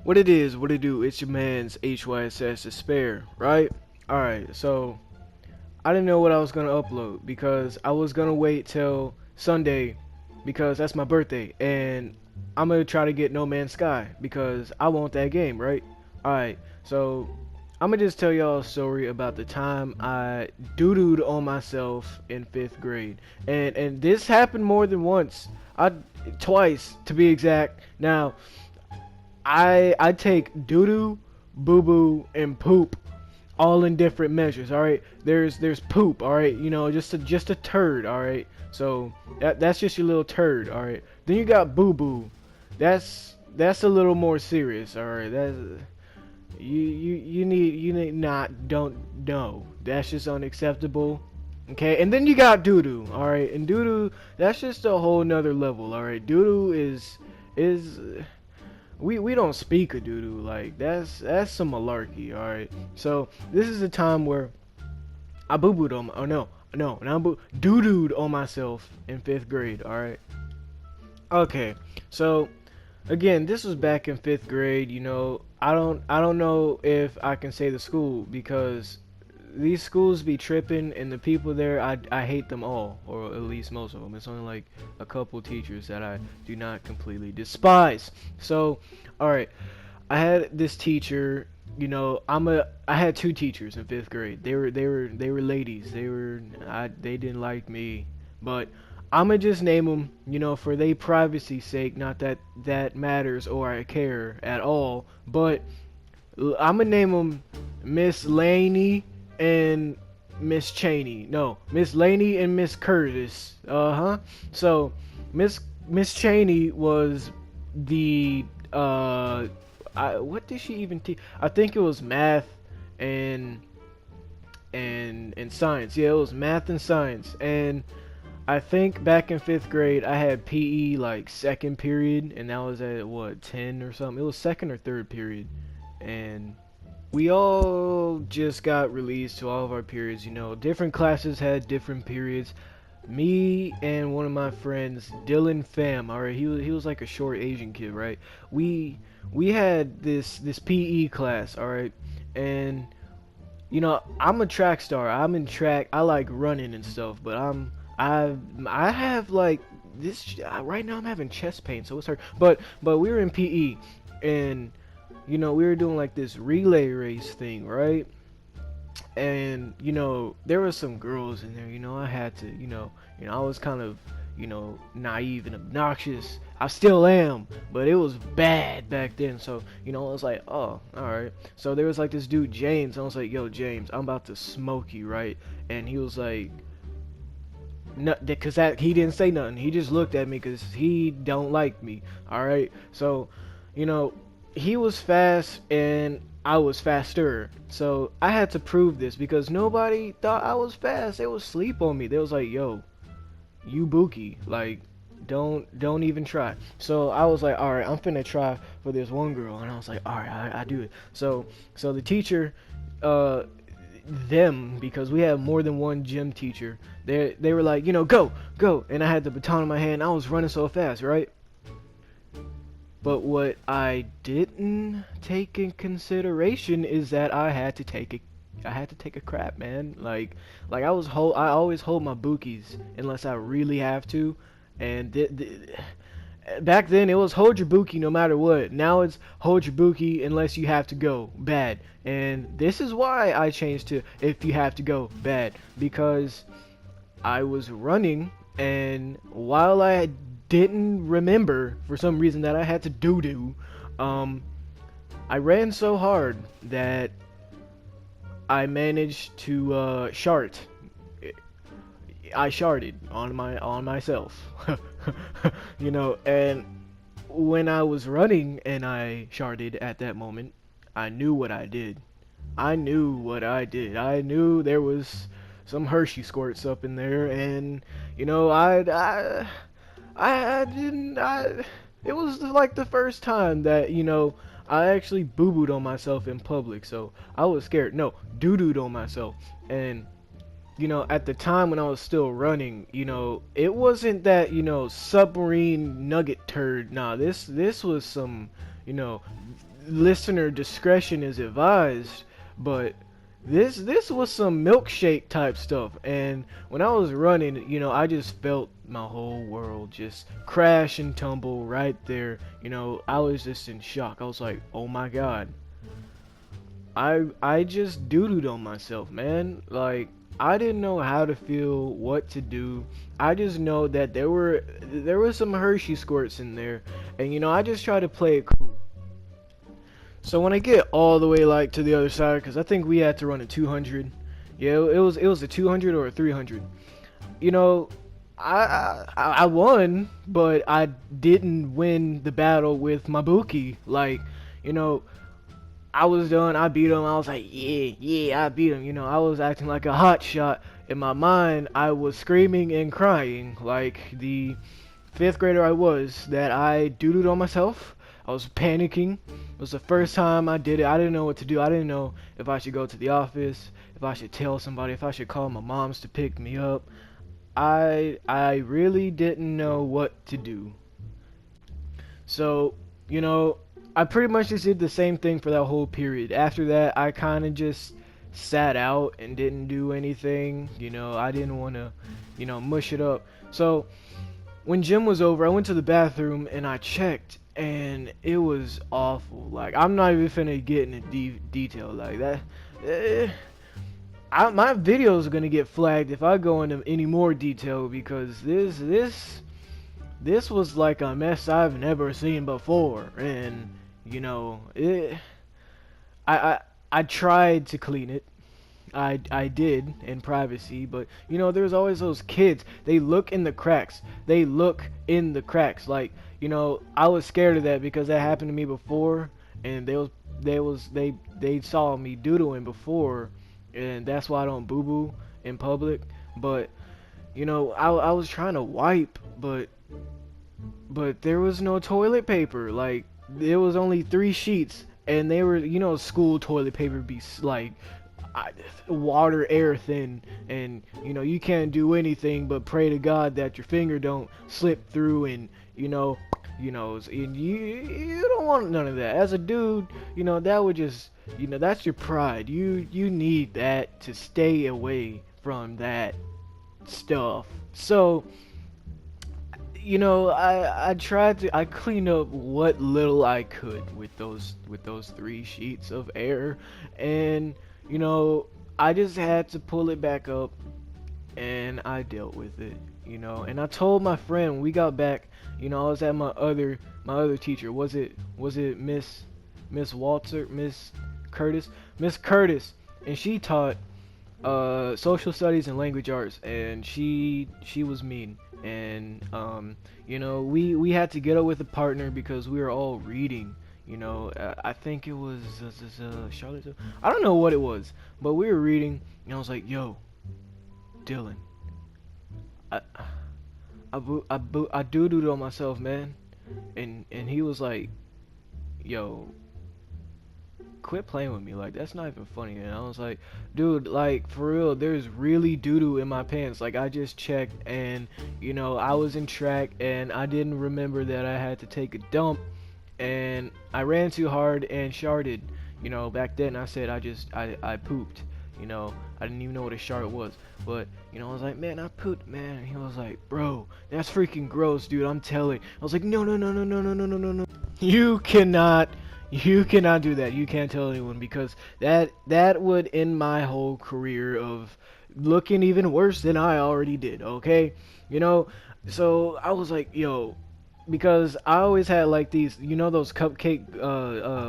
What it is, what it do, it's your man's HYSS Despair, right? Alright, so I didn't know what I was gonna upload because I was gonna wait till Sunday because that's my birthday and I'm gonna try to get No Man's Sky because I want that game, right? Alright, so I'm gonna just tell y'all a story about the time I doo-dooed on myself in 5th grade. And this happened more than once. Twice to be exact. Now, I take doo doo, boo boo, and poop all in different measures. All right, there's poop. All right, you know, just a turd. All right, so that's just your little turd. All right, then you got boo boo. That's a little more serious. All right, that's you need not don't no. That's just unacceptable. Okay, and then you got doo doo. All right, and doo doo, that's just a whole nother level. All right, doo doo is we don't speak of doo-doo. Like that's some malarkey. All right, so this is a time where I boo-booed on oh no and I doo-dooed on myself in 5th grade. All right, okay, so again, this was back in 5th grade. You know, I don't know if I can say the school because these schools be tripping, and the people there, I hate them all, or at least most of them. It's only like a couple teachers that I do not completely despise. So, all right, I had this teacher. You know, I had two teachers in 5th grade. They were ladies. They didn't like me, but I'ma just name them. You know, for their privacy's sake. Not that that matters or I care at all, but I'ma name them Miss Laney and Miss Cheney. No, Miss Laney and Miss Curtis. Uh-huh. So, Miss Cheney was the what did she even teach? I think it was math and and science. Yeah, it was math and science. And I think back in 5th grade I had PE like second period, and that was at what, 10 or something. It was second or third period. And we all just got released to all of our periods. You know, different classes had different periods. Me and one of my friends, Dylan Pham, alright, he was like a short Asian kid, right? We had this PE class, alright, and you know, I'm a track star. I'm in track. I like running and stuff, but I have like this right now. I'm having chest pain, so it's hard. But we were in PE, and you know, we were doing like this relay race thing, right? And you know, there were some girls in there. You know, I had to, I was kind of, naive and obnoxious. I still am, but it was bad back then. So, you know, I was like, oh, all right. So there was like this dude James. I was like, yo, James, I'm about to smoke you, right? And he was like, no, because that he didn't say nothing. He just looked at me because he don't like me. All right. So, you know, he was fast and I was faster. So I had to prove this because nobody thought I was fast. They would sleep on me. They was like, yo, you Buki, like, don't even try. So I was like, all right, I'm finna try for this one girl, and I was like, all right, I do it. So the teacher, them, because we have more than one gym teacher, they were like, go, and I had the baton in my hand. I was running so fast, right? But what I didn't take in consideration is that I had to take a crap, man. Like I always hold my bookies unless I really have to. And back then it was hold your bookie no matter what. Now it's hold your bookie unless you have to go bad. And this is why I changed to if you have to go bad, because I was running, and while I didn't remember for some reason that I had to do, I ran so hard that I managed to shart. I sharted on myself, you know. And when I was running and I sharted at that moment, I knew what I did. I knew what I did. I knew there was some Hershey squirts up in there, and you know, I didn't. It was like the first time that, I actually boo-booed on myself in public, so I was scared. No, doo-dooed on myself. And at the time when I was still running, it wasn't that, submarine nugget turd. Nah, this was some, you know, listener discretion is advised. But this was some milkshake type stuff, and when I was running, I just felt my whole world just crash and tumble right there. I was just in shock. I was like, oh my god, I just doo-dooed on myself, man. Like, I didn't know how to feel, what to do. I just know that there were some Hershey squirts in there, and I just tried to play it cool. So when I get all the way like to the other side, because I think we had to run a 200. Yeah, it was a 200 or a 300. You know, I won, but I didn't win the battle with Mabuki. Like, you know, I was done. I beat him. I was like, yeah, yeah, I beat him. I was acting like a hot shot. In my mind, I was screaming and crying like the fifth grader I was, that I doodled on myself. I was panicking. It was the first time I did it. I didn't know what to do. I didn't know if I should go to the office, if I should tell somebody, if I should call my mom's to pick me up. I really didn't know what to do. So, I pretty much just did the same thing for that whole period. After that, I kind of just sat out and didn't do anything. I didn't want to, mush it up. So, when gym was over, I went to the bathroom and I checked, and it was awful. Like, I'm not even finna get into detail like that. My video is gonna get flagged if I go into any more detail, because this was like a mess I've never seen before, and I tried to clean it. I did in privacy, but there's always those kids. They look in the cracks. They look in the cracks. Like, I was scared of that because that happened to me before, and they saw me doodling before, and that's why I don't boo boo in public. But I was trying to wipe, but there was no toilet paper. Like, there was only 3 sheets, and they were, school toilet paper be like water air thin, and you can't do anything but pray to God that your finger don't slip through, and and you don't want none of that. As a dude, that would just, that's your pride. You need that to stay away from that stuff. So I cleaned up what little I could with those 3 sheets of air, and I just had to pull it back up, and I dealt with it. And I told my friend when we got back, I was at my other teacher. Was it Miss Walter, Miss Curtis, and she taught social studies and language arts, and she was mean. And we had to get up with a partner because we were all reading. I think it was Charlotte. I don't know what it was, but we were reading, and I was like, "Yo, Dylan, I doo-dooed on myself, man," and he was like, "Yo, quit playing with me, like, that's not even funny." And I was like, dude, like, for real, there's really doo-doo in my pants. Like, I just checked, and I was in track, and I didn't remember that I had to take a dump, and I ran too hard and sharted. Back then I said I pooped. I didn't even know what a shart was, but I was like, man, I pooped, man. And he was like, bro, that's freaking gross, dude, I'm telling. I was like, no, no, no, no, no, no, no, no, no, no. You cannot do that. You can't tell anyone, because that would end my whole career of looking even worse than I already did. Okay, so I was like, yo, because I always had like these, those cupcake,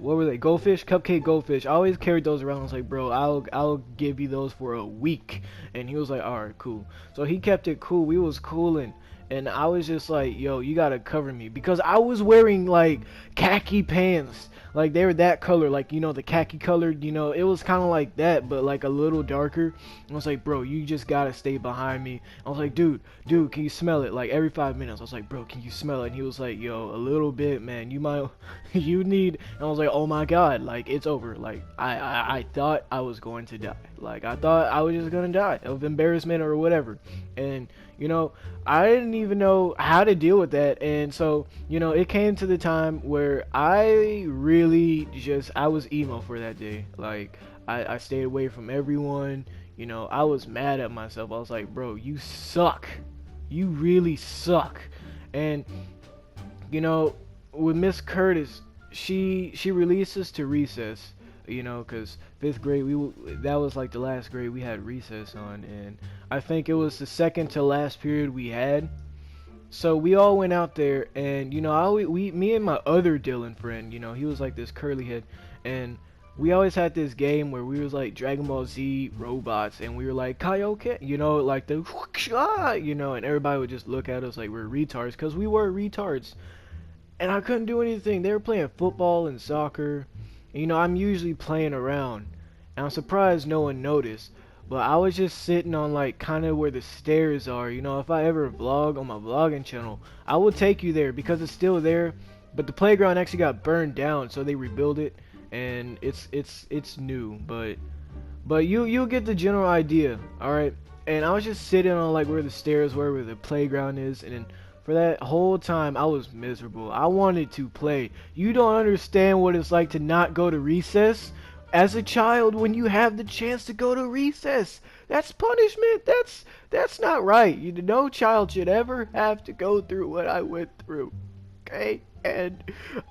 what were they, cupcake goldfish. I always carried those around. I was like, bro, I'll give you those for a week. And he was like, all right, cool. So he kept it cool. We was cooling. And I was just like, yo, you gotta cover me, because I was wearing like khaki pants. Like, they were that color, like, the khaki colored, it was kind of like that, but like a little darker. And I was like, bro, you just gotta stay behind me. I was like, dude, can you smell it? Like, every 5 minutes, I was like, bro, can you smell it? And he was like, yo, a little bit, man, you might, you need. And I was like, oh my god, like, it's over. Like, I thought I was going to die. Like, I thought I was just gonna die of embarrassment or whatever. And you know, I didn't even know how to deal with that. And so, you know, it came to the time where I really just, I was emo for that day. Like, I stayed away from everyone. You know, I was mad at myself. I was like, bro, you suck. You really suck. And, you know, with Miss Curtis, she released us to recess, you know, because fifth grade that was like the last grade we had recess on, and I think it was the second to last period we had. So we all went out there, and you know, me and my other Dylan friend, you know, he was like this curly head, and we always had this game where we was like Dragon Ball Z robots, and we were like Kaioken, you know, like the you know, and everybody would just look at us like we're retards, because we were retards, and I couldn't do anything. They were playing football and soccer. And, you know, I'm usually playing around, and I'm surprised no one noticed. But I was just sitting on like kind of where the stairs are. You know, if I ever vlog on my vlogging channel, I will take you there because it's still there. But the playground actually got burned down, so they rebuilt it, and it's new. But you'll get the general idea, all right. And I was just sitting on like where the stairs were, where the playground is, and then for that whole time I was miserable. I wanted to play. You don't understand what it's like to not go to recess as a child when you have the chance to go to recess. That's punishment. That's not right. No child should ever have to go through what I went through. Okay? And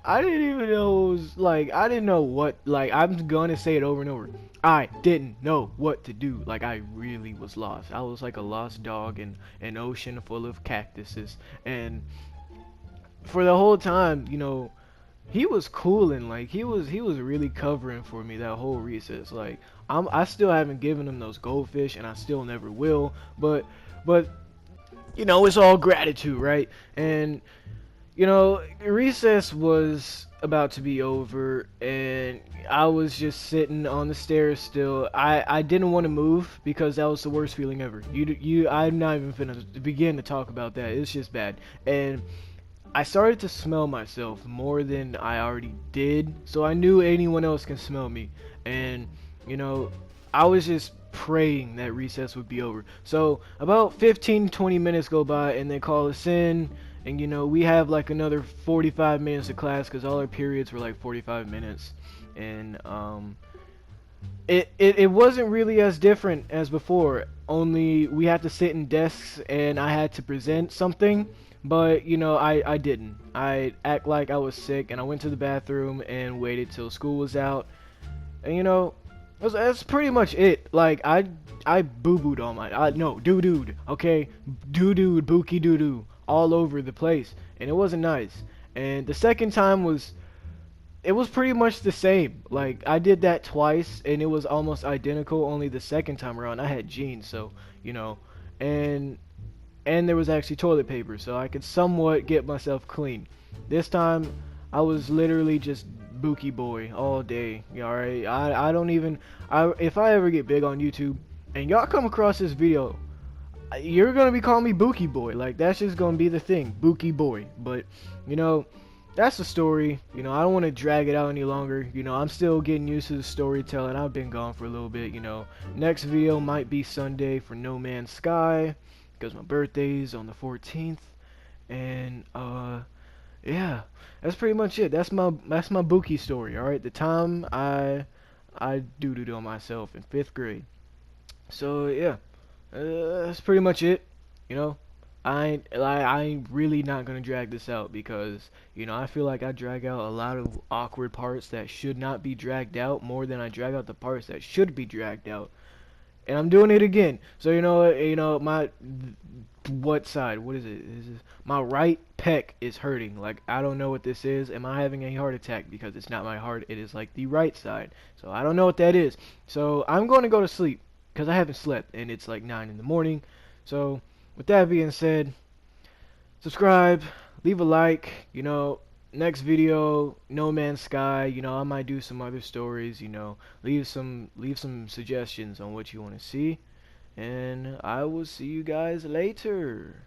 I didn't even know it was like, I didn't know what, like, I'm gonna say it over and over. I didn't know what to do. Like, I really was lost. I was like a lost dog in an ocean full of cactuses. And for the whole time, you know, he was cooling. Like, he was really covering for me that whole recess. Like, I still haven't given him those goldfish, and I still never will. But you know, it's all gratitude, right? And you know, recess was about to be over, and I was just sitting on the stairs still. I didn't want to move because that was the worst feeling ever. I'm not even finna begin to talk about that. It's just bad. And I started to smell myself more than I already did, so I knew anyone else can smell me. And you know, I was just praying that recess would be over. So about 15-20 minutes go by, and they call us in. And you know, we have like another 45 minutes of class because all our periods were like 45 minutes. And it wasn't really as different as before. Only we had to sit in desks and I had to present something. But you know, I didn't. I act like I was sick, and I went to the bathroom and waited till school was out. And you know, that's pretty much it. Like I boo-booed on my no doo-dooed, okay, doo-dooed, bookie doo-doo all over the place, and it wasn't nice. And the second time it was pretty much the same. Like, I did that twice and it was almost identical, only the second time around I had jeans, so you know. And there was actually toilet paper, so I could somewhat get myself clean. This time I was literally just Bookie boy all day. Alright, I don't even, if I ever get big on YouTube and y'all come across this video, you're gonna be calling me Bookie boy. Like, that's just gonna be the thing, Bookie boy. But you know, that's the story. You know, I don't want to drag it out any longer. You know, I'm still getting used to the storytelling. I've been gone for a little bit. You know, next video might be Sunday for No Man's Sky because my birthday's on the 14th. And yeah, that's pretty much it. That's my Bookie story. All right, the time I doo-dooed on myself in 5th grade. So yeah. That's pretty much it. You know, I ain't really not gonna drag this out because you know, I feel like I drag out a lot of awkward parts that should not be dragged out more than I drag out the parts that should be dragged out. And I'm doing it again. So you know my what side? What is it? My right pec is hurting. Like, I don't know what this is. Am I having a heart attack? Because it's not my heart. It is like the right side. So I don't know what that is. So I'm going to go to sleep because I haven't slept and it's like 9 in the morning. So with that being said, subscribe, leave a like. You know, next video, No Man's Sky. You know, I might do some other stories. You know, leave some suggestions on what you want to see. And I will see you guys later.